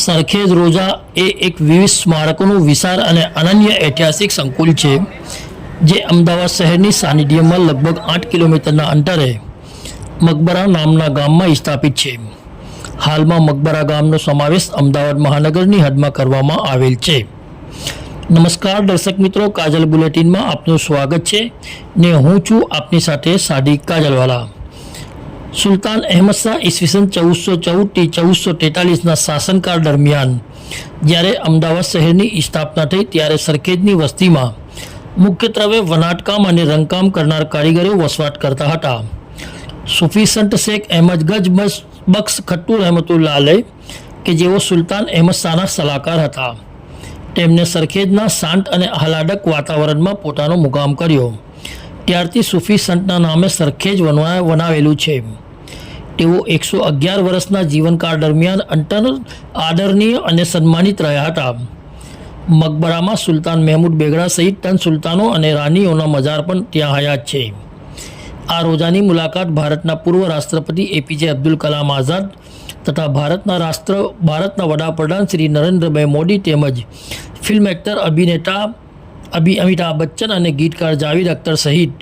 સરખેજ રોજા એ એક વિવિધ સ્મારકોનું વિશાળ અને અનન્ય ઐતિહાસિક સંકુલ છે જે અમદાવાદ શહેરની સાનિધ્યમાં લગભગ 8 કિલોમીટરના અંતરે મકબરા નામના ગામમાં સ્થાપિત છે. હાલમાં મકબરા ગામનો સમાવેશ અમદાવાદ મહાનગરની હદમાં કરવામાં આવેલ છે. નમસ્કાર દર્શક મિત્રો, કાજલ બુલેટિનમાં આપનું સ્વાગત છે ને હું છું આપની સાથે સાદિક કાજલવાલા. સુલતાન અહેમદ શાહ ઈસવીસન 1414થી 1443ના શાસનકાળ દરમિયાન જ્યારે અમદાવાદ શહેરની સ્થાપના થઈ ત્યારે સરખેજની વસ્તીમાં મુખ્યત્વે વણાટકામ અને રંગકામ કરનાર કારીગરો વસવાટ કરતા હતા. સૂફી સંત શેખ અહેમદ ગજ બક્ષ ખટ્ટુ રહેમતુલ્લાહ અલૈહ કે જેઓ સુલતાન અહેમદ શાહના સલાહકાર હતા, તેમણે સરખેજના શાંત અને આહલાદક વાતાવરણમાં પોતાનો મુકામ કર્યો. ત્યારથી સૂફી સંતના નામે સરખેજ વનાવેલું છે. તેઓ 111 વર્ષના જીવનકાળ દરમિયાન અત્યંત આદરણીય અને સન્માનિત રહ્યા હતા. મકબરામાં સુલતાન મહેમૂદ બેગડા સહિત 3 સુલતાનો અને રાનીઓના મજાર પણ ત્યાં હયાત છે. આ રોજાની મુલાકાત ભારતના પૂર્વ રાષ્ટ્રપતિ એપીજે અબ્દુલ કલામ આઝાદ તથા ભારતના વડાપ્રધાન શ્રી નરેન્દ્રભાઈ મોદી તેમજ ફિલ્મ એક્ટર અમિતાભ બચ્ચન અને ગીતકાર જાવેદ અખ્તર સહિત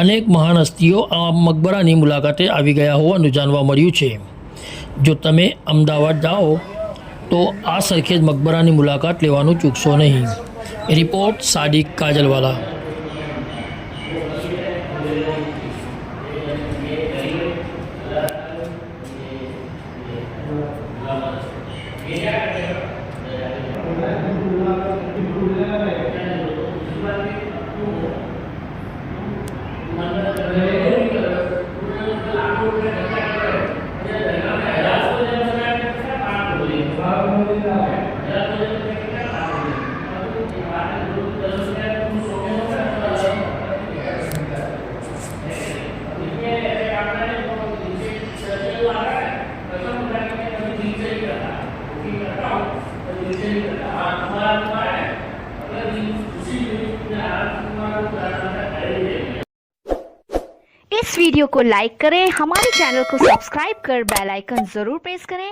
અનેક મહાન હસ્તીઓ આ મકબરાની મુલાકાતે આવી ગયા હોવાનું જાણવા મળ્યું છે. જો તમે અમદાવાદ જાઓ તો આ સરખેજ મકબરાની મુલાકાત લેવાનું ચૂકશો નહીં. રિપોર્ટ સાદિક કાજલવાલા. इस वीडियो को लाइक करें, हमारे चैनल को सब्सक्राइब कर बेल आइकन जरूर प्रेस करें